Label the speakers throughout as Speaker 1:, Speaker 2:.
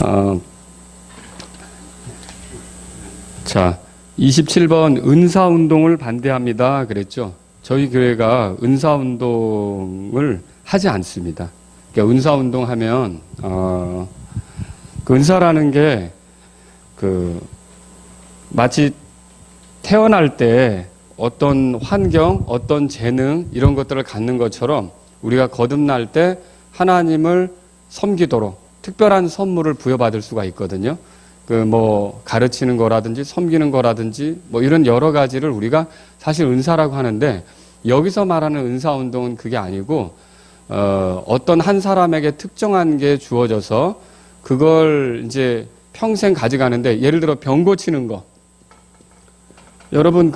Speaker 1: 어, 자, 27번 은사운동을 반대합니다. 그랬죠. 저희 교회가 은사운동을 하지 않습니다. 그러니까 은사운동 하면, 그 은사라는 게, 마치 태어날 때 어떤 환경, 어떤 재능, 이런 것들을 갖는 것처럼 우리가 거듭날 때 하나님을 섬기도록 특별한 선물을 부여받을 수가 있거든요. 가르치는 거라든지 섬기는 거라든지 이런 여러 가지를 우리가 사실 은사라고 하는데, 여기서 말하는 은사운동은 그게 아니고, 어떤 한 사람에게 특정한 게 주어져서 그걸 이제 평생 가져가는데, 예를 들어 병 고치는 거. 여러분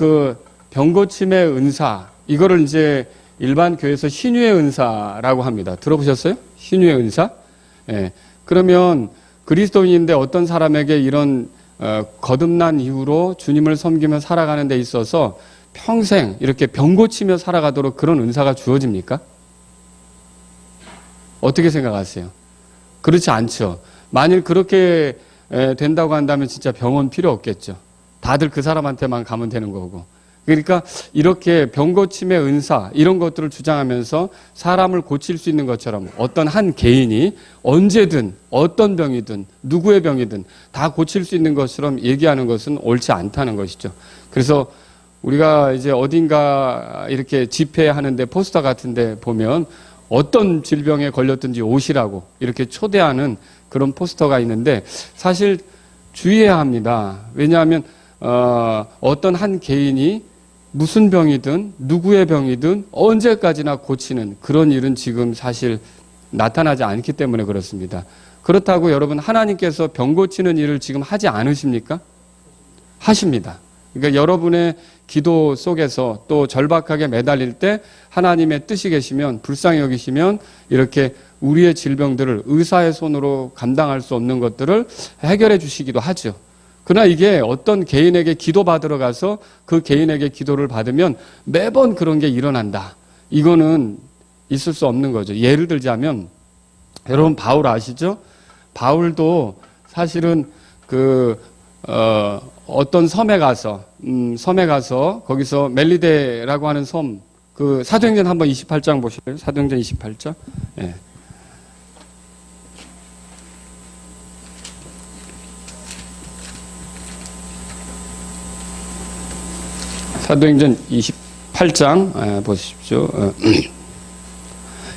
Speaker 1: 병 고침의 은사, 이거를 이제 일반 교회에서 신유의 은사라고 합니다. 들어보셨어요? 신유의 은사? 예. 그러면 그리스도인인데 어떤 사람에게 이런 거듭난 이후로 주님을 섬기며 살아가는 데 있어서 평생 이렇게 병 고치며 살아가도록 그런 은사가 주어집니까? 어떻게 생각하세요? 그렇지 않죠. 만일 그렇게 된다고 한다면 진짜 병원 필요 없겠죠. 다들 그 사람한테만 가면 되는 거고. 그러니까 이렇게 병 고침의 은사, 이런 것들을 주장하면서 사람을 고칠 수 있는 것처럼 어떤 한 개인이 언제든 어떤 병이든 누구의 병이든 다 고칠 수 있는 것처럼 얘기하는 것은 옳지 않다는 것이죠. 그래서 우리가 이제 어딘가 이렇게 집회하는데 포스터 같은데 보면 어떤 질병에 걸렸든지 오시라고 이렇게 초대하는 그런 포스터가 있는데, 사실 주의해야 합니다. 왜냐하면 어떤 한 개인이 무슨 병이든 누구의 병이든 언제까지나 고치는 그런 일은 지금 사실 나타나지 않기 때문에 그렇습니다. 그렇다고 여러분, 하나님께서 병 고치는 일을 지금 하지 않으십니까? 하십니다. 그러니까 여러분의 기도 속에서 또 절박하게 매달릴 때 하나님의 뜻이 계시면, 불쌍히 여기시면 이렇게 우리의 질병들을 의사의 손으로 감당할 수 없는 것들을 해결해 주시기도 하죠. 그러나 이게 어떤 개인에게 기도 받으러 가서 그 개인에게 기도를 받으면 매번 그런 게 일어난다, 이거는 있을 수 없는 거죠. 예를 들자면, 여러분 바울 아시죠? 바울도 사실은 어떤 섬에 가서 거기서 멜리데라고 하는 섬, 사도행전 한번 28장 보실래요? 사도행전 28장. 예. 사도행전 28장 보십시오.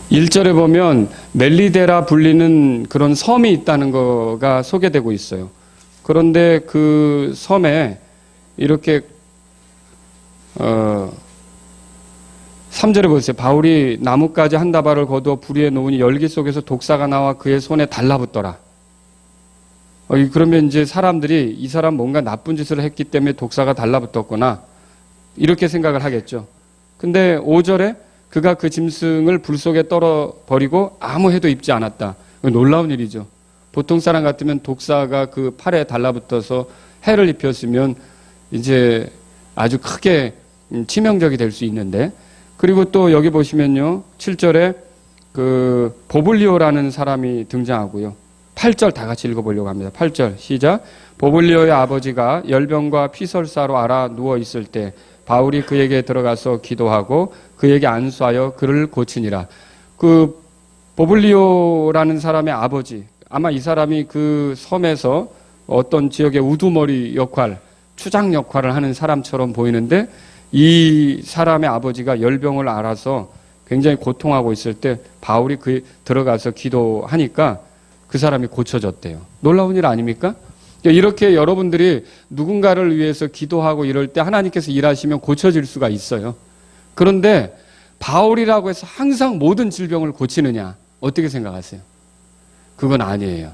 Speaker 1: 1절에 보면 멜리데라 불리는 그런 섬이 있다는 거가 소개되고 있어요. 그런데 그 섬에 이렇게 3절에 보세요. 바울이 나뭇가지 한 다발을 거두어 불 위에 놓으니 열기 속에서 독사가 나와 그의 손에 달라붙더라. 그러면 이제 사람들이 이 사람 뭔가 나쁜 짓을 했기 때문에 독사가 달라붙었구나, 이렇게 생각을 하겠죠. 근데 5절에 그가 그 짐승을 불 속에 떨어버리고 아무 해도 입지 않았다. 놀라운 일이죠. 보통 사람 같으면 독사가 그 팔에 달라붙어서 해를 입혔으면 이제 아주 크게 치명적이 될 수 있는데, 그리고 또 여기 보시면요, 7절에 보블리오라는 사람이 등장하고요. 8절 다 같이 읽어보려고 합니다. 8절 시작. 보블리오의 아버지가 열병과 피설사로 앓아 누워 있을 때 바울이 그에게 들어가서 기도하고 그에게 안수하여 그를 고치니라. 보블리오라는 사람의 아버지, 아마 이 사람이 그 섬에서 어떤 지역의 우두머리 역할, 추장 역할을 하는 사람처럼 보이는데, 이 사람의 아버지가 열병을 앓아서 굉장히 고통하고 있을 때 바울이 들어가서 기도하니까 그 사람이 고쳐졌대요. 놀라운 일 아닙니까? 이렇게 여러분들이 누군가를 위해서 기도하고 이럴 때 하나님께서 일하시면 고쳐질 수가 있어요. 그런데 바울이라고 해서 항상 모든 질병을 고치느냐? 어떻게 생각하세요? 그건 아니에요.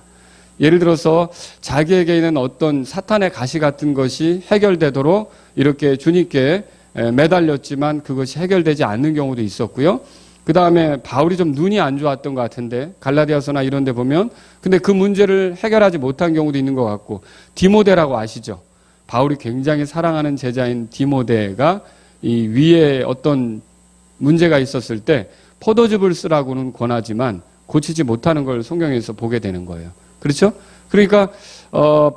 Speaker 1: 예를 들어서 자기에게 있는 어떤 사탄의 가시 같은 것이 해결되도록 이렇게 주님께 매달렸지만 그것이 해결되지 않는 경우도 있었고요. 그 다음에 바울이 좀 눈이 안 좋았던 것 같은데, 갈라디아서나 이런 데 보면, 근데 그 문제를 해결하지 못한 경우도 있는 것 같고, 디모데라고 아시죠? 바울이 굉장히 사랑하는 제자인 디모데가 이 위에 어떤 문제가 있었을 때 포도즙을 쓰라고는 권하지만 고치지 못하는 걸 성경에서 보게 되는 거예요. 그렇죠? 그러니까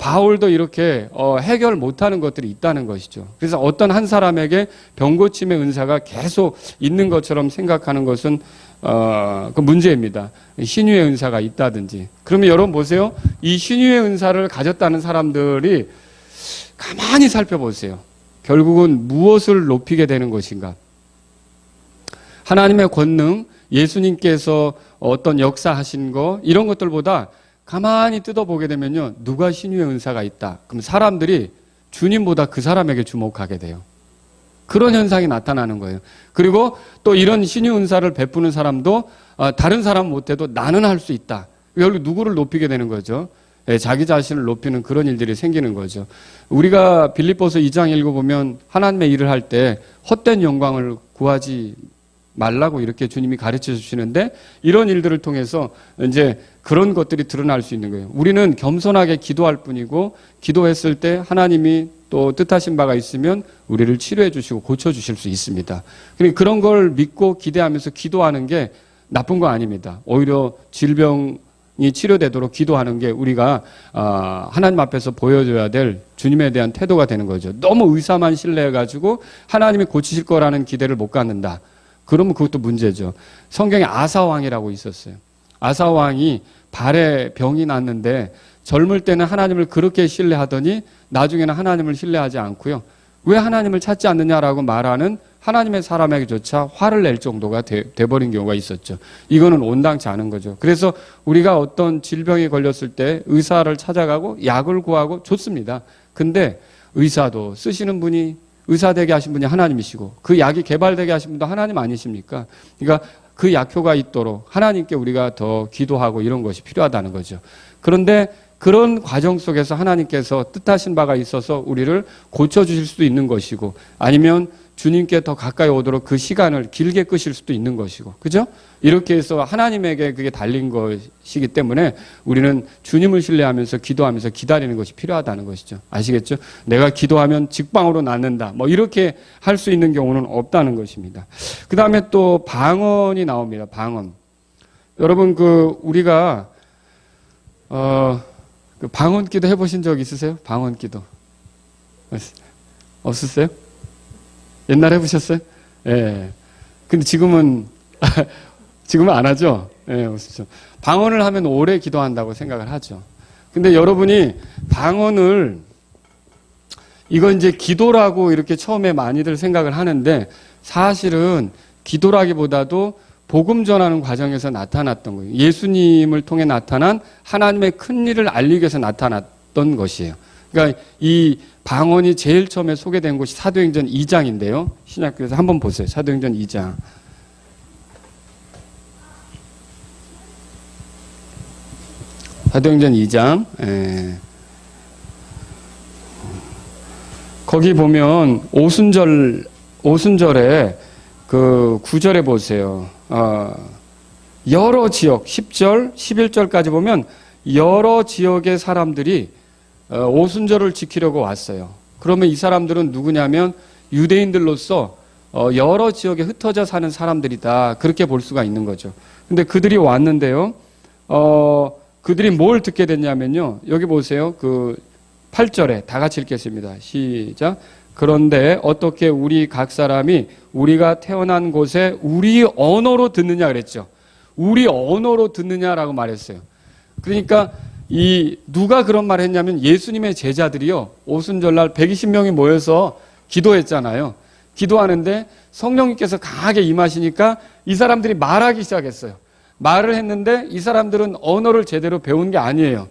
Speaker 1: 바울도 이렇게 해결 못하는 것들이 있다는 것이죠. 그래서 어떤 한 사람에게 병고침의 은사가 계속 있는 것처럼 생각하는 것은 그 문제입니다. 신유의 은사가 있다든지. 그러면 여러분 보세요. 이 신유의 은사를 가졌다는 사람들이 가만히 살펴보세요. 결국은 무엇을 높이게 되는 것인가? 하나님의 권능, 예수님께서 어떤 역사하신 거 이런 것들보다 가만히 뜯어보게 되면요. 누가 신유의 은사가 있다. 그럼 사람들이 주님보다 그 사람에게 주목하게 돼요. 그런 현상이 나타나는 거예요. 그리고 또 이런 신유 은사를 베푸는 사람도 다른 사람 못해도 나는 할 수 있다. 결국 누구를 높이게 되는 거죠. 자기 자신을 높이는 그런 일들이 생기는 거죠. 우리가 빌립보서 2장 읽어보면 하나님의 일을 할 때 헛된 영광을 구하지 말라고 이렇게 주님이 가르쳐 주시는데 이런 일들을 통해서 이제 그런 것들이 드러날 수 있는 거예요. 우리는 겸손하게 기도할 뿐이고 기도했을 때 하나님이 또 뜻하신 바가 있으면 우리를 치료해 주시고 고쳐 주실 수 있습니다. 그러니까 그런 걸 믿고 기대하면서 기도하는 게 나쁜 거 아닙니다. 오히려 질병이 치료되도록 기도하는 게 우리가 하나님 앞에서 보여줘야 될 주님에 대한 태도가 되는 거죠. 너무 의사만 신뢰해가지고 하나님이 고치실 거라는 기대를 못 갖는다. 그러면 그것도 문제죠. 성경에 아사왕이라고 있었어요. 아사왕이 발에 병이 났는데 젊을 때는 하나님을 그렇게 신뢰하더니 나중에는 하나님을 신뢰하지 않고요. 왜 하나님을 찾지 않느냐라고 말하는 하나님의 사람에게조차 화를 낼 정도가 돼버린 경우가 있었죠. 이거는 온당치 않은 거죠. 그래서 우리가 어떤 질병에 걸렸을 때 의사를 찾아가고 약을 구하고 좋습니다. 근데 의사도 쓰시는 분이 의사 되게 하신 분이 하나님이시고 그 약이 개발되게 하신 분도 하나님 아니십니까? 그러니까 그 약효가 있도록 하나님께 우리가 더 기도하고 이런 것이 필요하다는 거죠. 그런데 그런 과정 속에서 하나님께서 뜻하신 바가 있어서 우리를 고쳐주실 수도 있는 것이고 아니면 주님께 더 가까이 오도록 그 시간을 길게 끄실 수도 있는 것이고, 그죠? 이렇게 해서 하나님에게 그게 달린 것이기 때문에 우리는 주님을 신뢰하면서 기도하면서 기다리는 것이 필요하다는 것이죠. 아시겠죠? 내가 기도하면 직방으로 낫는다. 뭐 이렇게 할 수 있는 경우는 없다는 것입니다. 그 다음에 또 방언이 나옵니다. 방언. 여러분 우리가 그 방언 기도 해보신 적 있으세요? 방언 기도 없으세요? 옛날에 해보셨어요? 예. 근데 지금은 안 하죠? 예, 없으죠. 방언을 하면 오래 기도한다고 생각을 하죠. 근데 여러분이 방언을, 이건 이제 기도라고 이렇게 처음에 많이들 생각을 하는데 사실은 기도라기보다도 복음 전하는 과정에서 나타났던 거예요. 예수님을 통해 나타난 하나님의 큰 일을 알리기 위해서 나타났던 것이에요. 그러니까 이 방언이 제일 처음에 소개된 곳이 사도행전 2장인데요. 신약교에서 한번 보세요. 사도행전 2장. 사도행전 2장. 거기 보면 오순절에 그 9절에 보세요. 여러 지역, 10절, 11절까지 보면 여러 지역의 사람들이 오순절을 지키려고 왔어요. 그러면 이 사람들은 누구냐면 유대인들로서 여러 지역에 흩어져 사는 사람들이다. 그렇게 볼 수가 있는 거죠. 근데 그들이 왔는데요. 그들이 뭘 듣게 됐냐면요. 여기 보세요. 그 8절에 다 같이 읽겠습니다. 시작. 그런데 어떻게 우리 각 사람이 우리가 태어난 곳에 우리 언어로 듣느냐 그랬죠. 우리 언어로 듣느냐라고 말했어요. 그러니까 누가 그런 말을 했냐면 예수님의 제자들이요. 오순절날 120명이 모여서 기도했잖아요. 기도하는데 성령님께서 강하게 임하시니까 이 사람들이 말하기 시작했어요. 말을 했는데 이 사람들은 언어를 제대로 배운 게 아니에요.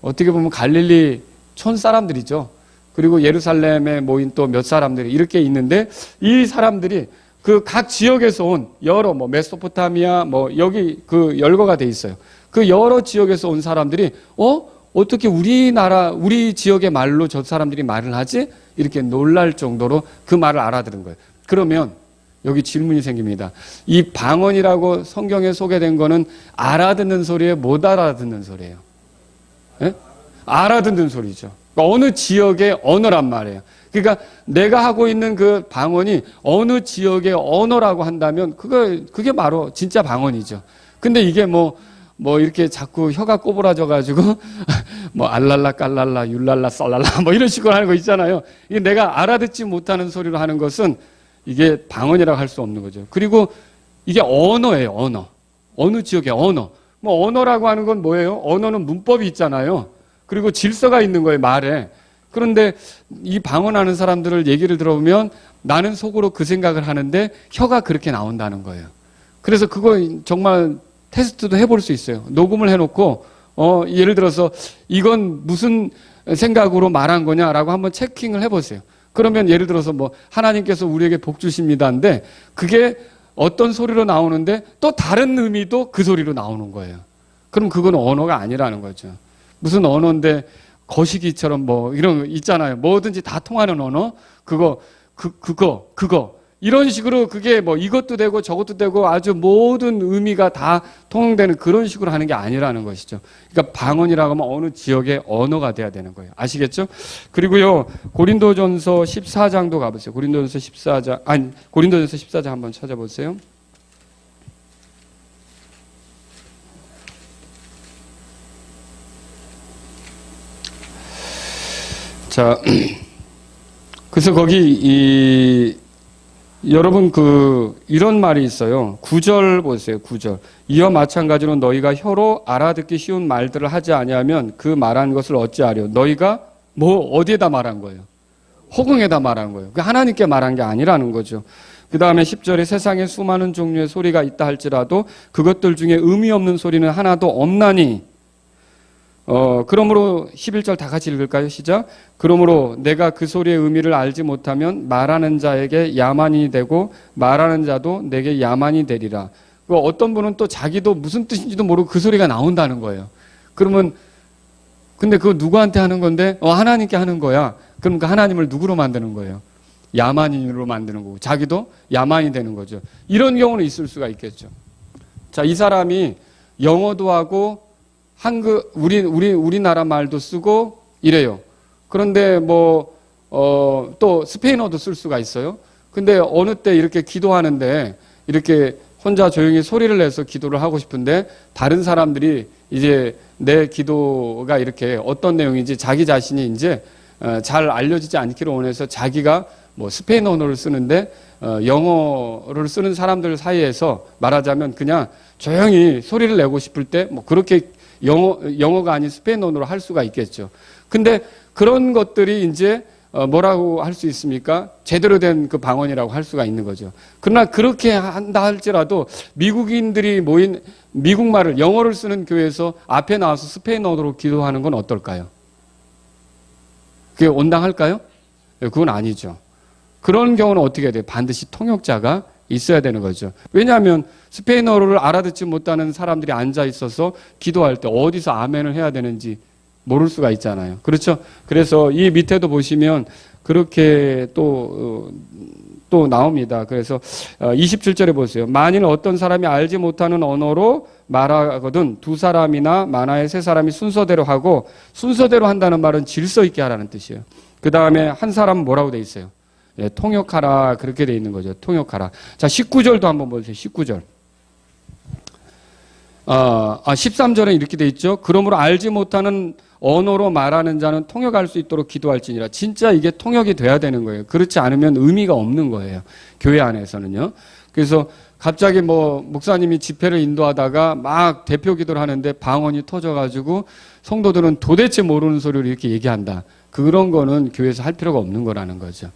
Speaker 1: 어떻게 보면 갈릴리 촌 사람들이죠. 그리고 예루살렘에 모인 또 몇 사람들이 이렇게 있는데 이 사람들이 그 각 지역에서 온 여러 메소포타미아 여기 그 열거가 돼 있어요. 그 여러 지역에서 온 사람들이 어떻게 우리 지역의 말로 저 사람들이 말을 하지? 이렇게 놀랄 정도로 그 말을 알아들은 거예요. 그러면 여기 질문이 생깁니다. 이 방언이라고 성경에 소개된 거는 알아듣는 소리에 못 알아듣는 소리예요. 예? 알아듣는 소리죠. 그러니까 어느 지역의 언어란 말이에요. 그러니까 내가 하고 있는 그 방언이 어느 지역의 언어라고 한다면 그게 바로 진짜 방언이죠. 근데 이게 뭐 이렇게 자꾸 혀가 꼬부라져가지고 뭐 알랄라 깔랄라 율랄라 썰랄라 뭐 이런 식으로 하는 거 있잖아요. 이게 내가 알아듣지 못하는 소리로 하는 것은 이게 방언이라고 할 수 없는 거죠. 그리고 이게 언어예요. 언어. 어느 지역의 언어. 뭐 언어라고 하는 건 뭐예요? 언어는 문법이 있잖아요. 그리고 질서가 있는 거예요, 말에. 그런데 이 방언하는 사람들을 얘기를 들어보면 나는 속으로 그 생각을 하는데 혀가 그렇게 나온다는 거예요. 그래서 그거 정말 테스트도 해볼 수 있어요. 녹음을 해놓고 예를 들어서 이건 무슨 생각으로 말한 거냐라고 한번 체킹을 해보세요. 그러면 예를 들어서 뭐 하나님께서 우리에게 복 주십니다인데 그게 어떤 소리로 나오는데 또 다른 의미도 그 소리로 나오는 거예요. 그럼 그건 언어가 아니라는 거죠. 무슨 언어인데 거시기처럼 뭐 이런 거 있잖아요. 뭐든지 다 통하는 언어. 그거 이런 식으로 그게 뭐 이것도 되고 저것도 되고 아주 모든 의미가 다 통용되는 그런 식으로 하는 게 아니라는 것이죠. 그러니까 방언이라고 하면 어느 지역의 언어가 돼야 되는 거예요. 아시겠죠? 그리고요, 고린도전서 14장도 가보세요. 고린도전서 14장 한번 찾아보세요. 자, 그래서 거기 여러분 이런 말이 있어요. 9절 보세요. 9절. 이와 마찬가지로 너희가 혀로 알아듣기 쉬운 말들을 하지 아니하면 그 말한 것을 어찌하려? 너희가 뭐 어디에다 말한 거예요? 허공에다 말한 거예요. 그 하나님께 말한 게 아니라는 거죠. 그 다음에 10절에 세상에 수많은 종류의 소리가 있다 할지라도 그것들 중에 의미 없는 소리는 하나도 없나니. 그러므로 11절 다 같이 읽을까요? 시작. 그러므로 내가 그 소리의 의미를 알지 못하면 말하는 자에게 야만이 되고 말하는 자도 내게 야만이 되리라. 어떤 분은 또 자기도 무슨 뜻인지도 모르고 그 소리가 나온다는 거예요. 그러면 근데 그거 누구한테 하는 건데? 하나님께 하는 거야. 그럼 그 하나님을 누구로 만드는 거예요? 야만인으로 만드는 거고 자기도 야만이 되는 거죠. 이런 경우는 있을 수가 있겠죠. 자, 이 사람이 영어도 하고 우리나라 말도 쓰고 이래요. 그런데 또 스페인어도 쓸 수가 있어요. 근데 어느 때 이렇게 기도하는데 이렇게 혼자 조용히 소리를 내서 기도를 하고 싶은데 다른 사람들이 이제 내 기도가 이렇게 어떤 내용인지 자기 자신이 이제 잘 알려지지 않기를 원해서 자기가 뭐 스페인어를 쓰는데 영어를 쓰는 사람들 사이에서 말하자면 그냥 조용히 소리를 내고 싶을 때 뭐 그렇게 영어가 아닌 스페인어로 할 수가 있겠죠. 근데 그런 것들이 이제 뭐라고 할 수 있습니까? 제대로 된 그 방언이라고 할 수가 있는 거죠. 그러나 그렇게 한다 할지라도 미국인들이 모인 미국 말을 영어를 쓰는 교회에서 앞에 나와서 스페인어로 기도하는 건 어떨까요? 그게 온당할까요? 그건 아니죠. 그런 경우는 어떻게 해야 돼요? 반드시 통역자가 있어야 되는 거죠. 왜냐하면 스페인어를 알아듣지 못하는 사람들이 앉아 있어서 기도할 때 어디서 아멘을 해야 되는지 모를 수가 있잖아요. 그렇죠? 그래서 이 밑에도 보시면 그렇게 또 나옵니다. 그래서 27절에 보세요. 만일 어떤 사람이 알지 못하는 언어로 말하거든 두 사람이나 많아야 세 사람이 순서대로 하고, 순서대로 한다는 말은 질서 있게 하라는 뜻이에요. 그 다음에 한 사람은 뭐라고 돼 있어요? 예, 통역하라 그렇게 돼 있는 거죠. 통역하라. 자, 19절도 한번 보세요. 19절. 13절에 이렇게 돼 있죠. 그러므로 알지 못하는 언어로 말하는 자는 통역할 수 있도록 기도할지니라. 진짜 이게 통역이 돼야 되는 거예요. 그렇지 않으면 의미가 없는 거예요. 교회 안에서는요. 그래서 갑자기 목사님이 집회를 인도하다가 막 대표 기도를 하는데 방언이 터져가지고 성도들은 도대체 모르는 소리를 이렇게 얘기한다. 그런 거는 교회에서 할 필요가 없는 거라는 거죠.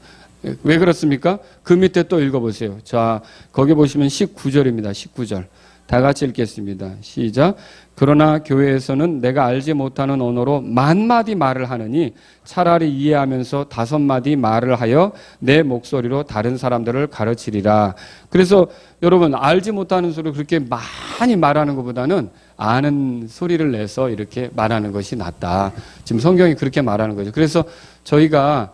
Speaker 1: 왜 그렇습니까? 그 밑에 또 읽어보세요. 자, 거기 보시면 19절입니다. 19절. 다 같이 읽겠습니다. 시작. 그러나 교회에서는 내가 알지 못하는 언어로 10,000마디 말을 하느니 차라리 이해하면서 5마디 말을 하여 내 목소리로 다른 사람들을 가르치리라. 그래서 여러분, 알지 못하는 소리를 그렇게 많이 말하는 것보다는 아는 소리를 내서 이렇게 말하는 것이 낫다. 지금 성경이 그렇게 말하는 거죠. 그래서 저희가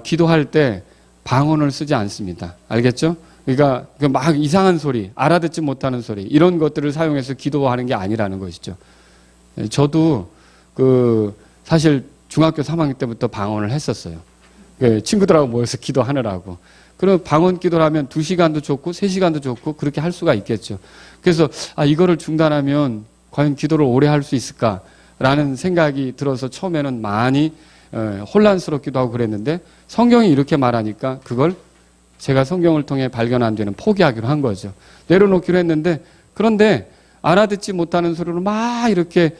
Speaker 1: 기도할 때 방언을 쓰지 않습니다. 알겠죠? 그러니까 막 이상한 소리, 알아듣지 못하는 소리, 이런 것들을 사용해서 기도하는 게 아니라는 것이죠. 저도 사실 중학교 3학년 때부터 방언을 했었어요. 친구들하고 모여서 기도하느라고. 그럼 방언 기도를 하면 2시간도 좋고 3시간도 좋고 그렇게 할 수가 있겠죠. 그래서 이거를 중단하면 과연 기도를 오래 할 수 있을까라는 생각이 들어서 처음에는 많이 혼란스럽기도 하고 그랬는데 성경이 이렇게 말하니까 그걸 제가 성경을 통해 발견한 뒤에는 포기하기로 한 거죠. 내려놓기로 했는데, 그런데 알아듣지 못하는 소리로 막 이렇게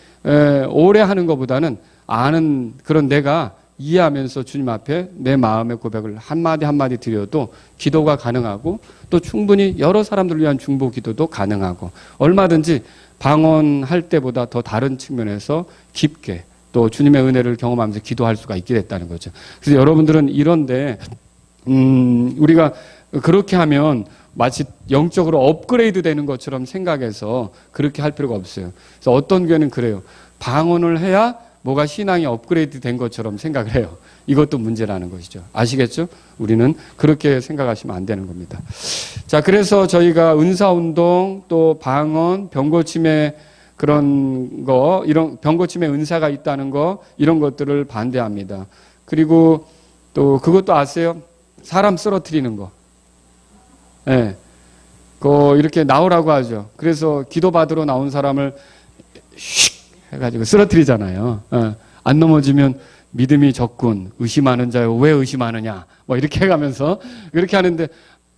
Speaker 1: 오래 하는 것보다는 아는 그런 내가 이해하면서 주님 앞에 내 마음의 고백을 한마디 한마디 드려도 기도가 가능하고, 또 충분히 여러 사람들을 위한 중보 기도도 가능하고, 얼마든지 방언할 때보다 더 다른 측면에서 깊게 또 주님의 은혜를 경험하면서 기도할 수가 있게 됐다는 거죠. 그래서 여러분들은 이런데 우리가 그렇게 하면 마치 영적으로 업그레이드 되는 것처럼 생각해서 그렇게 할 필요가 없어요. 그래서 어떤 교회는 그래요. 방언을 해야 뭐가 신앙이 업그레이드 된 것처럼 생각을 해요. 이것도 문제라는 것이죠. 아시겠죠? 우리는 그렇게 생각하시면 안 되는 겁니다. 자, 그래서 저희가 은사운동, 또 방언, 병고침의 그런 거, 이런 병고침의 은사가 있다는 거, 이런 것들을 반대합니다. 그리고 또 그것도 아세요? 사람 쓰러뜨리는 거. 예. 이렇게 나오라고 하죠. 그래서 기도 받으러 나온 사람을 슉 해가지고 쓰러뜨리잖아요. 안 넘어지면 믿음이 적군, 의심하는 자요, 왜 의심하느냐, 뭐 이렇게 해가면서 그렇게 하는데,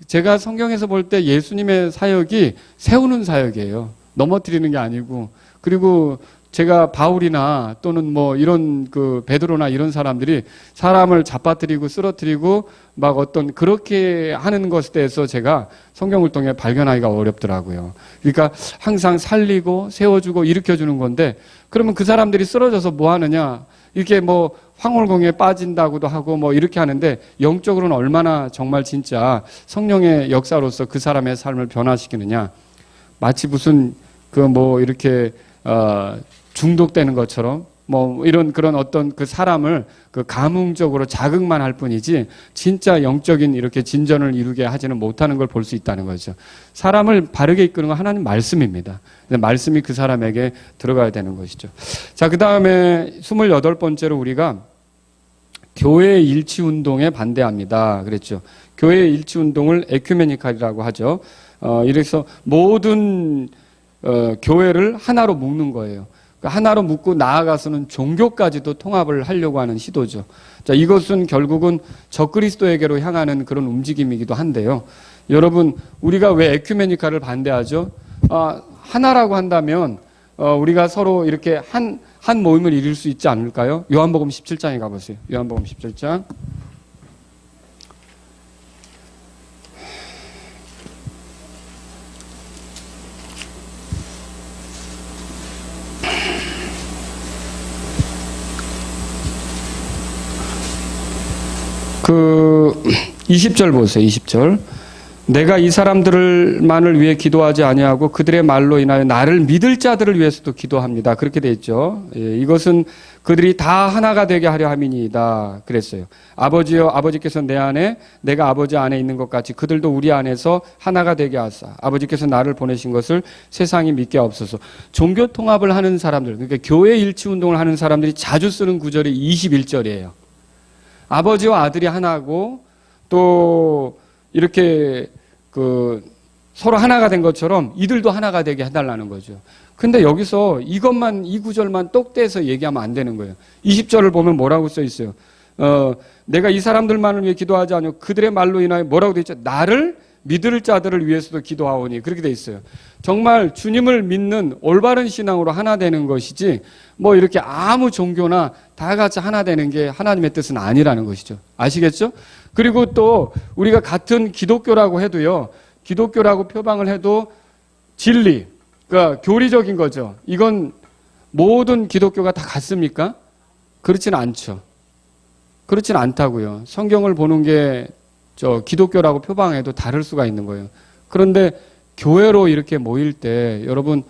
Speaker 1: 제가 성경에서 볼 때 예수님의 사역이 세우는 사역이에요. 넘어뜨리는 게 아니고. 그리고 제가 바울이나 또는 뭐 이런 베드로나 이런 사람들이 사람을 잡아뜨리고 쓰러뜨리고 막 어떤 그렇게 하는 것에 대해서 제가 성경을 통해 발견하기가 어렵더라고요. 그러니까 항상 살리고 세워주고 일으켜주는 건데, 그러면 그 사람들이 쓰러져서 뭐 하느냐, 이렇게 뭐 황홀공에 빠진다고도 하고 뭐 이렇게 하는데, 영적으로는 얼마나 정말 진짜 성령의 역사로서 그 사람의 삶을 변화시키느냐, 마치 무슨 이렇게 중독되는 것처럼 뭐 이런 그런 어떤 그 사람을 감흥적으로 자극만 할 뿐이지 진짜 영적인 이렇게 진전을 이루게 하지는 못하는 걸 볼 수 있다는 거죠. 사람을 바르게 이끄는 건 하나님 말씀입니다. 말씀이 그 사람에게 들어가야 되는 것이죠. 자, 그 다음에 28번째로 우리가 교회 일치 운동에 반대합니다. 그랬죠. 교회 일치 운동을 에큐메니칼이라고 하죠. 이래서 모든 교회를 하나로 묶는 거예요. 하나로 묶고 나아가서는 종교까지도 통합을 하려고 하는 시도죠. 자, 이것은 결국은 적그리스도에게로 향하는 그런 움직임이기도 한데요. 여러분, 우리가 왜 에큐메니칼을 반대하죠? 하나라고 한다면 우리가 서로 이렇게 한 모임을 이룰 수 있지 않을까요? 요한복음 17장에 가보세요. 요한복음 17장. 그 20절 보세요. 20절. 내가 이 사람들만을 위해 기도하지 아니하고 그들의 말로 인하여 나를 믿을 자들을 위해서도 기도합니다. 그렇게 돼 있죠. 예, 이것은 그들이 다 하나가 되게 하려 함이니이다. 그랬어요. 아버지여, 아버지께서 내 안에 내가 아버지 안에 있는 것 같이 그들도 우리 안에서 하나가 되게 하사 아버지께서 나를 보내신 것을 세상이 믿게 없어서. 종교 통합을 하는 사람들, 그러니까 교회 일치 운동을 하는 사람들이 자주 쓰는 구절이 21절이에요. 아버지와 아들이 하나고 또 이렇게 서로 하나가 된 것처럼 이들도 하나가 되게 해달라는 거죠. 근데 여기서 이것만, 이 구절만 똑 떼서 얘기하면 안 되는 거예요. 20절을 보면 뭐라고 써 있어요? 내가 이 사람들만을 위해 기도하지 않고 그들의 말로 인하여 뭐라고 돼 있죠? 나를 믿을 자들을 위해서도 기도하오니. 그렇게 돼 있어요. 정말 주님을 믿는 올바른 신앙으로 하나 되는 것이지 뭐 이렇게 아무 종교나 다 같이 하나 되는 게 하나님의 뜻은 아니라는 것이죠. 아시겠죠? 그리고 또 우리가 같은 기독교라고 해도요, 기독교라고 표방을 해도 진리, 그러니까 교리적인 거죠. 이건 모든 기독교가 다 같습니까? 그렇지는 않죠. 그렇지는 않다고요. 성경을 보는 게 기독교라고 표방해도 다를 수가 있는 거예요. 그런데 교회로 이렇게 모일 때 여러분,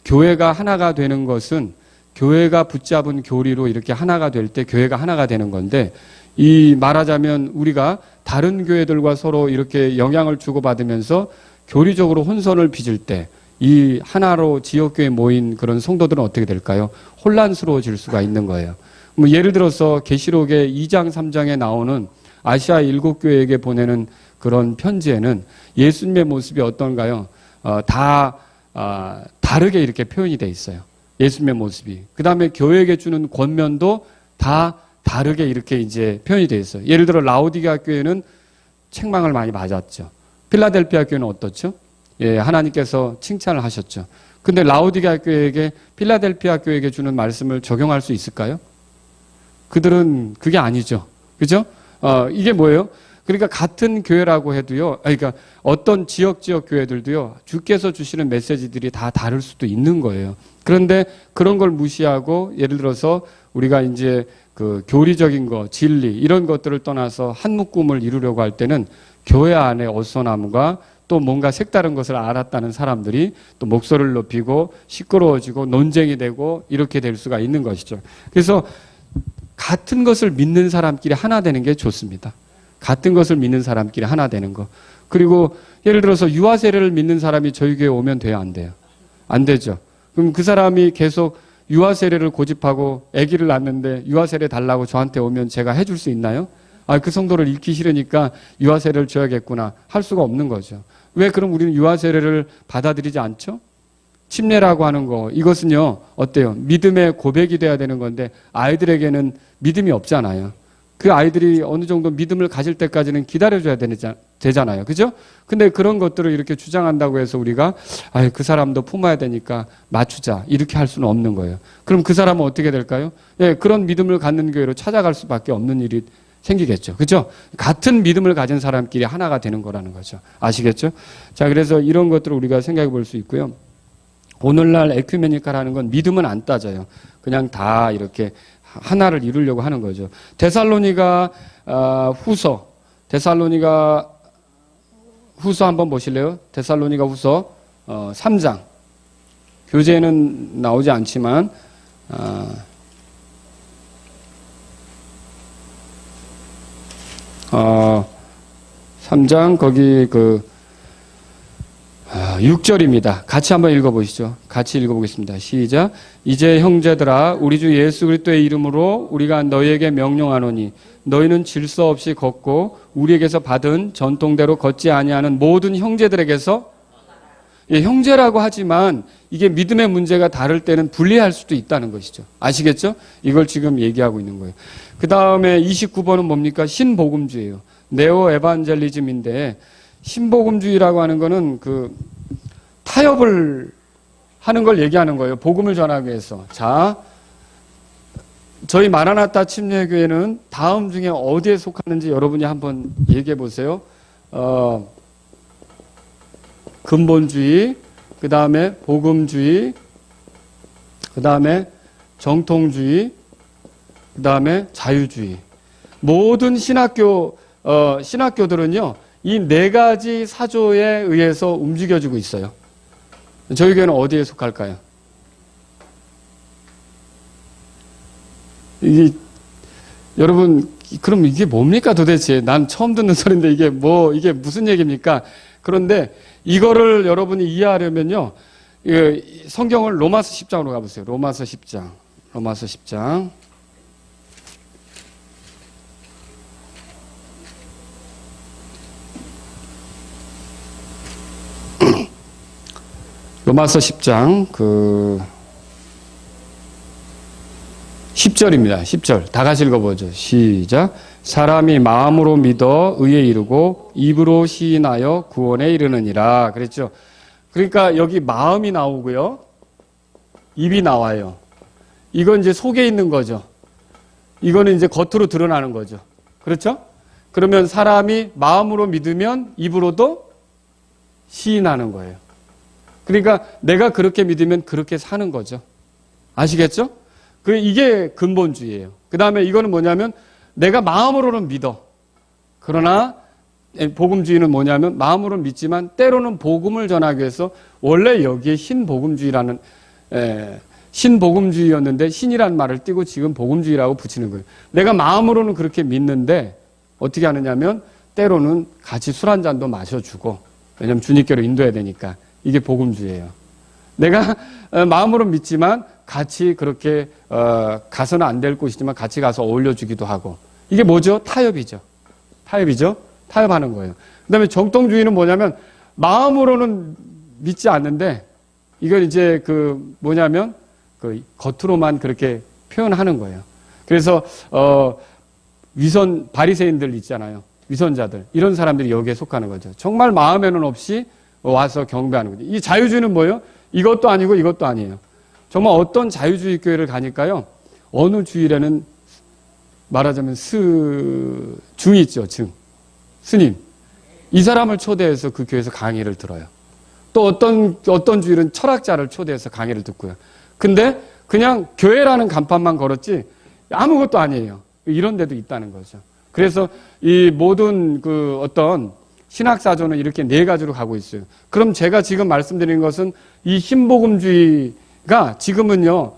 Speaker 1: 교회가 하나가 되는 것은 교회가 붙잡은 교리로 이렇게 하나가 될 때 교회가 하나가 되는 건데, 이 말하자면 우리가 다른 교회들과 서로 이렇게 영향을 주고받으면서 교리적으로 혼선을 빚을 때 이 하나로 지역교회에 모인 그런 성도들은 어떻게 될까요? 혼란스러워질 수가 있는 거예요. 뭐 예를 들어서 계시록의 2장 3장에 나오는 아시아 7교회에게 보내는 그런 편지에는 예수님의 모습이 어떤가요? 다 다르게 이렇게 표현이 돼 있어요. 예수님의 모습이. 그 다음에 교회에게 주는 권면도 다 다르게 이렇게 이제 표현이 돼 있어요. 예를 들어 라오디게아 교회는 책망을 많이 맞았죠. 필라델피아 교회는 어떻죠? 예, 하나님께서 칭찬을 하셨죠. 근데 라오디게아 교회에게 필라델피아 교회에게 주는 말씀을 적용할 수 있을까요? 그들은 그게 아니죠. 그죠? 이게 뭐예요? 그러니까 같은 교회라고 해도요. 그러니까 어떤 지역 교회들도요. 주께서 주시는 메시지들이 다 다를 수도 있는 거예요. 그런데 그런 걸 무시하고 예를 들어서 우리가 이제 그 교리적인 거, 진리 이런 것들을 떠나서 한 묶음을 이루려고 할 때는 교회 안에 어수선함과 또 뭔가 색다른 것을 알았다는 사람들이 또 목소리를 높이고 시끄러워지고 논쟁이 되고 이렇게 될 수가 있는 것이죠. 그래서 같은 것을 믿는 사람끼리 하나 되는 게 좋습니다. 같은 것을 믿는 사람끼리 하나 되는 거. 그리고 예를 들어서 유아 세례를 믿는 사람이 저희 교회에 오면 돼요, 안 돼요? 안 되죠. 그럼 그 사람이 계속 유아 세례를 고집하고 아기를 낳는데 유아 세례 달라고 저한테 오면 제가 해줄 수 있나요? 그 성도를 잃기 싫으니까 유아 세례를 줘야겠구나 할 수가 없는 거죠. 왜 그럼 우리는 유아 세례를 받아들이지 않죠? 침례라고 하는 거 이것은요 어때요? 믿음의 고백이 돼야 되는 건데 아이들에게는 믿음이 없잖아요. 그 아이들이 어느 정도 믿음을 가질 때까지는 기다려줘야 되잖아요. 그죠? 근데 그런 것들을 이렇게 주장한다고 해서 우리가 그 사람도 품어야 되니까 맞추자 이렇게 할 수는 없는 거예요. 그럼 그 사람은 어떻게 될까요? 예, 그런 믿음을 갖는 교회로 찾아갈 수밖에 없는 일이 생기겠죠. 그죠? 같은 믿음을 가진 사람끼리 하나가 되는 거라는 거죠. 아시겠죠? 자, 그래서 이런 것들을 우리가 생각해 볼 수 있고요. 오늘날 에큐메니카라는 건 믿음은 안 따져요. 그냥 다 이렇게 하나를 이루려고 하는 거죠. 데살로니가 후서 한번 보실래요? 데살로니가 후서 3장. 교재에는 나오지 않지만 3장 거기 6절입니다. 같이 한번 읽어보시죠. 같이 읽어보겠습니다. 시작. 이제 형제들아 우리 주 예수 그리스도의 이름으로 우리가 너희에게 명령하노니 너희는 질서 없이 걷고 우리에게서 받은 전통대로 걷지 아니하는 모든 형제들에게서 형제라고 하지만 이게 믿음의 문제가 다를 때는 분리할 수도 있다는 것이죠. 아시겠죠? 이걸 지금 얘기하고 있는 거예요. 그 다음에 29번은 뭡니까? 신복음주의예요. 네오 에반젤리즘인데 신복음주의라고 하는 거는 타협을 하는 걸 얘기하는 거예요. 복음을 전하기 위해서. 자, 저희 마라나타 침례교회는 다음 중에 어디에 속하는지 여러분이 한번 얘기해 보세요. 근본주의, 그 다음에 복음주의, 그 다음에 정통주의, 그 다음에 자유주의. 모든 신학교들은요, 이 네 가지 사조에 의해서 움직여지고 있어요. 저희 교회는 어디에 속할까요? 여러분, 그럼 이게 뭡니까 도대체? 난 처음 듣는 소리인데 이게 무슨 얘기입니까? 그런데 이거를 여러분이 이해하려면요, 성경을 로마서 10장으로 가보세요. 로마서 10장. 로마서 10장 10절입니다. 10절 다 같이 읽어보죠. 시작. 사람이 마음으로 믿어 의에 이르고 입으로 시인하여 구원에 이르느니라. 그랬죠. 그러니까 여기 마음이 나오고요, 입이 나와요. 이건 이제 속에 있는 거죠. 이거는 이제 겉으로 드러나는 거죠. 그렇죠? 그러면 사람이 마음으로 믿으면 입으로도 시인하는 거예요. 그러니까 내가 그렇게 믿으면 그렇게 사는 거죠. 아시겠죠? 이게 근본주의예요. 그 다음에 이거는 뭐냐면 내가 마음으로는 믿어. 그러나 복음주의는 뭐냐면 마음으로는 믿지만 때로는 복음을 전하기 위해서 원래 여기에 신복음주의였는데 신이라는 말을 띄고 지금 복음주의라고 붙이는 거예요. 내가 마음으로는 그렇게 믿는데 어떻게 하느냐면 때로는 같이 술 한 잔도 마셔주고, 왜냐면 주님께로 인도해야 되니까. 이게 복음주의예요. 내가 마음으로 믿지만 같이 그렇게 가서는 안 될 곳이지만 같이 가서 어울려주기도 하고. 이게 뭐죠? 타협이죠. 타협하는 거예요. 그 다음에 정통주의는 뭐냐면 마음으로는 믿지 않는데 이걸 이제 그 뭐냐면 그 겉으로만 그렇게 표현하는 거예요. 그래서 위선 바리새인들 있잖아요. 위선자들 이런 사람들이 여기에 속하는 거죠. 정말 마음에는 없이 와서 경배하는 거죠. 이 자유주의는 뭐예요? 이것도 아니고 이것도 아니에요. 정말 어떤 자유주의 교회를 가니까요. 어느 주일에는 말하자면 중 있죠. 스님. 이 사람을 초대해서 그 교회에서 강의를 들어요. 또 어떤 주일은 철학자를 초대해서 강의를 듣고요. 근데 그냥 교회라는 간판만 걸었지 아무것도 아니에요. 이런 데도 있다는 거죠. 그래서 이 모든 그 어떤 신학사조는 이렇게 네 가지로 가고 있어요. 그럼 제가 지금 말씀드리는 것은 이 신복음주의가 지금은요,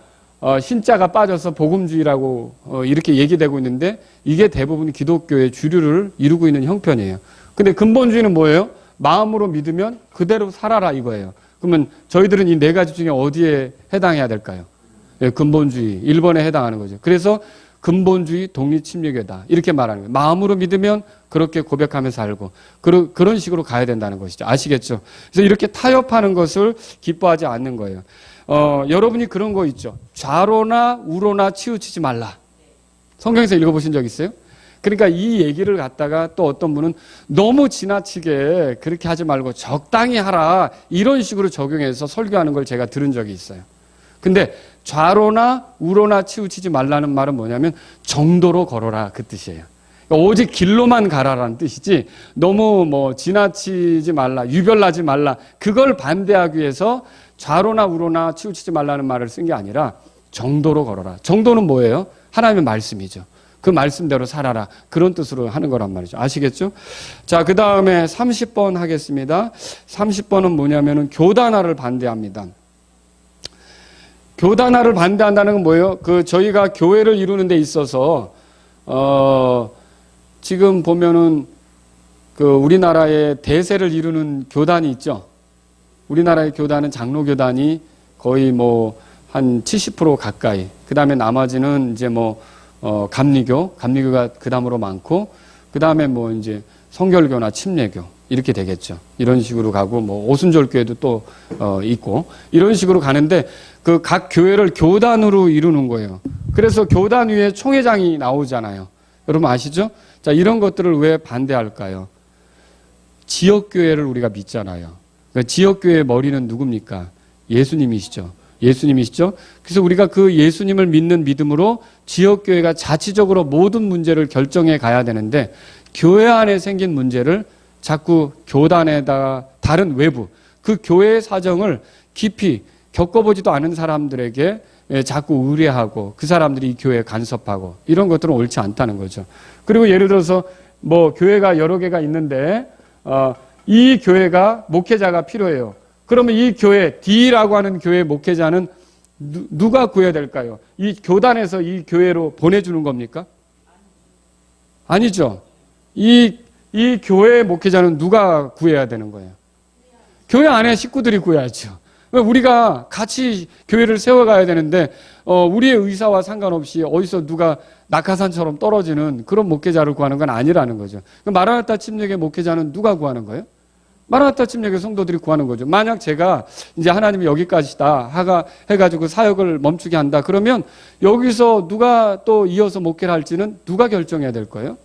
Speaker 1: 신자가 빠져서 복음주의라고 이렇게 얘기되고 있는데 이게 대부분 기독교의 주류를 이루고 있는 형편이에요. 근데 근본주의는 뭐예요? 마음으로 믿으면 그대로 살아라 이거예요. 그러면 저희들은 이 네 가지 중에 어디에 해당해야 될까요? 예, 근본주의, 1번에 해당하는 거죠. 그래서 근본주의 독립침략이다 이렇게 말하는 거예요. 마음으로 믿으면 그렇게 고백하며 살고 그런 식으로 가야 된다는 것이죠. 아시겠죠? 그래서 이렇게 타협하는 것을 기뻐하지 않는 거예요. 여러분이 그런 거 있죠. 좌로나 우로나 치우치지 말라. 성경에서 읽어보신 적 있어요? 그러니까 이 얘기를 갖다가 또 어떤 분은 너무 지나치게 그렇게 하지 말고 적당히 하라 이런 식으로 적용해서 설교하는 걸 제가 들은 적이 있어요. 근데 좌로나 우로나 치우치지 말라는 말은 뭐냐면 정도로 걸어라 그 뜻이에요. 그러니까 오직 길로만 가라라는 뜻이지 너무 뭐 지나치지 말라, 유별나지 말라 그걸 반대하기 위해서 좌로나 우로나 치우치지 말라는 말을 쓴 게 아니라 정도로 걸어라. 정도는 뭐예요? 하나님의 말씀이죠. 그 말씀대로 살아라. 그런 뜻으로 하는 거란 말이죠. 아시겠죠? 자, 그 다음에 30번 하겠습니다. 30번은 뭐냐면은 교단화를 반대합니다. 교단화를 반대한다는 건 뭐예요? 저희가 교회를 이루는 데 있어서, 지금 보면은 우리나라의 대세를 이루는 교단이 있죠. 우리나라의 교단은 장로교단이 거의 한 70% 가까이. 그 다음에 나머지는 이제 감리교가 그 다음으로 많고, 그 다음에 이제 성결교나 침례교, 이렇게 되겠죠. 이런 식으로 가고, 오순절교회도 또, 있고, 이런 식으로 가는데, 각 교회를 교단으로 이루는 거예요. 그래서 교단 위에 총회장이 나오잖아요. 여러분 아시죠? 자, 이런 것들을 왜 반대할까요? 지역교회를 우리가 믿잖아요. 그러니까 지역교회의 머리는 누굽니까? 예수님이시죠. 그래서 우리가 그 예수님을 믿는 믿음으로 지역교회가 자치적으로 모든 문제를 결정해 가야 되는데 교회 안에 생긴 문제를 자꾸 교단에다가 다른 외부 그 교회의 사정을 깊이 겪어보지도 않은 사람들에게 자꾸 의뢰하고 그 사람들이 이 교회에 간섭하고 이런 것들은 옳지 않다는 거죠. 그리고 예를 들어서 교회가 여러 개가 있는데 이 교회가 목회자가 필요해요. 그러면 이 교회 D라고 하는 교회 목회자는 누가 구해야 될까요? 이 교단에서 이 교회로 보내주는 겁니까? 아니죠. 이 교회 목회자는 누가 구해야 되는 거예요? 교회 안에 식구들이 구해야죠. 우리가 같이 교회를 세워가야 되는데 우리의 의사와 상관없이 어디서 누가 낙하산처럼 떨어지는 그런 목회자를 구하는 건 아니라는 거죠. 마라나타 침례교회 목회자는 누가 구하는 거예요? 마라나타 침례교회 성도들이 구하는 거죠. 만약 제가 이제 하나님이 여기까지다 해가지고 사역을 멈추게 한다 그러면 여기서 누가 또 이어서 목회를 할지는 누가 결정해야 될 거예요?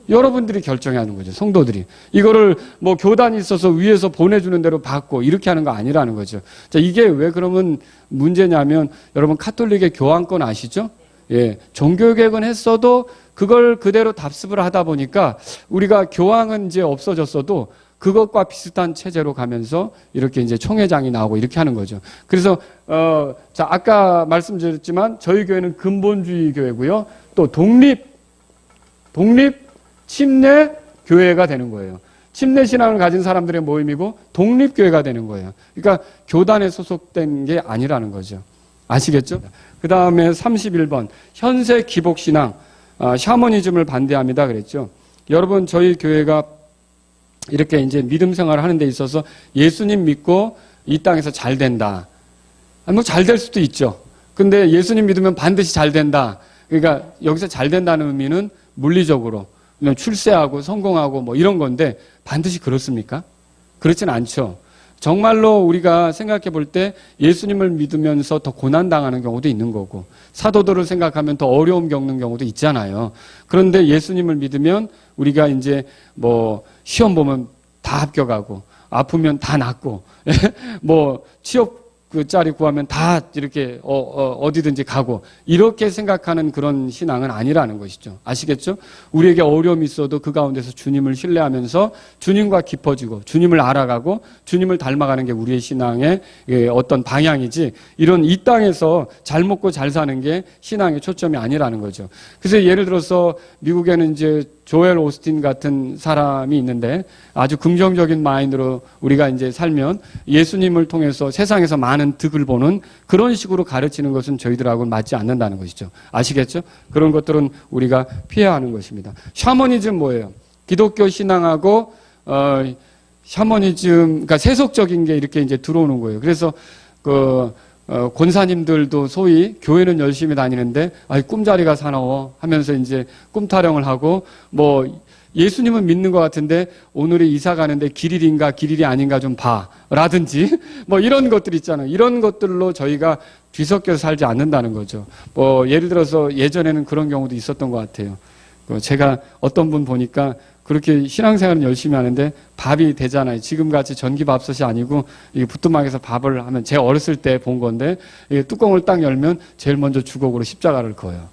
Speaker 1: 여러분들이 결정해야 하는 거죠. 성도들이. 이거를 교단이 있어서 위에서 보내주는 대로 받고 이렇게 하는 거 아니라는 거죠. 자, 이게 왜 그러면 문제냐면 여러분 카톨릭의 교황권 아시죠? 예. 종교개혁은 했어도 그걸 그대로 답습을 하다 보니까 우리가 교황은 이제 없어졌어도 그것과 비슷한 체제로 가면서 이렇게 이제 총회장이 나오고 이렇게 하는 거죠. 그래서, 자, 아까 말씀드렸지만 저희 교회는 근본주의 교회고요. 또 침례 교회가 되는 거예요. 침례 신앙을 가진 사람들의 모임이고 독립교회가 되는 거예요. 그러니까 교단에 소속된 게 아니라는 거죠. 아시겠죠? 그 다음에 31번 현세 기복신앙, 샤머니즘을 반대합니다 그랬죠. 여러분 저희 교회가 이렇게 이제 믿음 생활을 하는 데 있어서 예수님 믿고 이 땅에서 잘 된다. 잘 될 수도 있죠. 근데 예수님 믿으면 반드시 잘 된다. 그러니까 여기서 잘 된다는 의미는 물리적으로 출세하고 성공하고 이런 건데 반드시 그렇습니까? 그렇진 않죠. 정말로 우리가 생각해 볼 때 예수님을 믿으면서 더 고난당하는 경우도 있는 거고, 사도들을 생각하면 더 어려움 겪는 경우도 있잖아요. 그런데 예수님을 믿으면 우리가 이제 뭐 시험 보면 다 합격하고, 아프면 다 낫고, 뭐 취업 그 자리 구하면 다 이렇게 어디든지 가고, 이렇게 생각하는 그런 신앙은 아니라는 것이죠. 아시겠죠? 우리에게 어려움이 있어도 그 가운데서 주님을 신뢰하면서 주님과 깊어지고 주님을 알아가고 주님을 닮아가는 게 우리의 신앙의 어떤 방향이지, 이런 이 땅에서 잘 먹고 잘 사는 게 신앙의 초점이 아니라는 거죠. 그래서 예를 들어서 미국에는 이제 조엘 오스틴 같은 사람이 있는데, 아주 긍정적인 마인드로 우리가 이제 살면 예수님을 통해서 세상에서 많은 득을 보는 그런 식으로 가르치는 것은 저희들하고는 맞지 않는다는 것이죠. 아시겠죠? 그런 것들은 우리가 피해야 하는 것입니다. 샤머니즘 뭐예요? 기독교 신앙하고 샤머니즘, 그러니까 세속적인 게 이렇게 이제 들어오는 거예요. 그래서 권사님들도 소위 교회는 열심히 다니는데 꿈자리가 사나워 하면서 이제 꿈 타령을 하고, 뭐 예수님은 믿는 것 같은데 오늘이 이사 가는데 길일인가 길일이 아닌가 좀 봐 라든지 뭐 이런 것들 있잖아요. 이런 것들로 저희가 뒤섞여서 살지 않는다는 거죠. 뭐 예를 들어서 예전에는 그런 경우도 있었던 것 같아요. 제가 어떤 분 보니까 그렇게 신앙생활은 열심히 하는데 밥이 되잖아요. 지금같이 전기밥솥이 아니고 이 부뚜막에서 밥을 하면, 제 어렸을 때 본 건데 뚜껑을 딱 열면 제일 먼저 주걱으로 십자가를 그어요.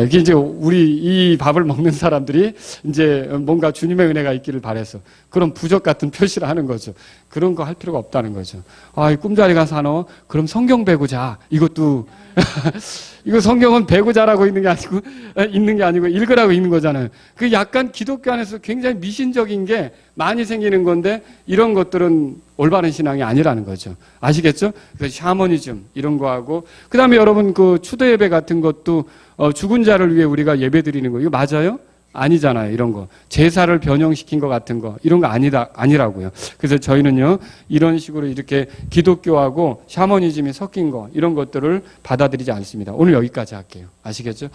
Speaker 1: 이게 이제 우리 이 밥을 먹는 사람들이 이제 뭔가 주님의 은혜가 있기를 바래서 그런 부적 같은 표시를 하는 거죠. 그런 거 할 필요가 없다는 거죠. 이 꿈자리가 사너? 그럼 성경 배고 자. 이것도 이거 성경은 배고 자라고 있는 게 아니고 읽으라고 있는 거잖아요. 그 약간 기독교 안에서 굉장히 미신적인 게 많이 생기는 건데, 이런 것들은 올바른 신앙이 아니라는 거죠. 아시겠죠? 그래서 샤머니즘 이런 거 하고, 그다음에 여러분 그 추도 예배 같은 것도 죽은 자를 위해 우리가 예배 드리는 거, 이거 맞아요? 아니잖아요. 이런 거 제사를 변형시킨 것 같은 거, 이런 거 아니라고요. 그래서 저희는요, 이런 식으로 이렇게 기독교하고 샤머니즘이 섞인 거, 이런 것들을 받아들이지 않습니다. 오늘 여기까지 할게요. 아시겠죠?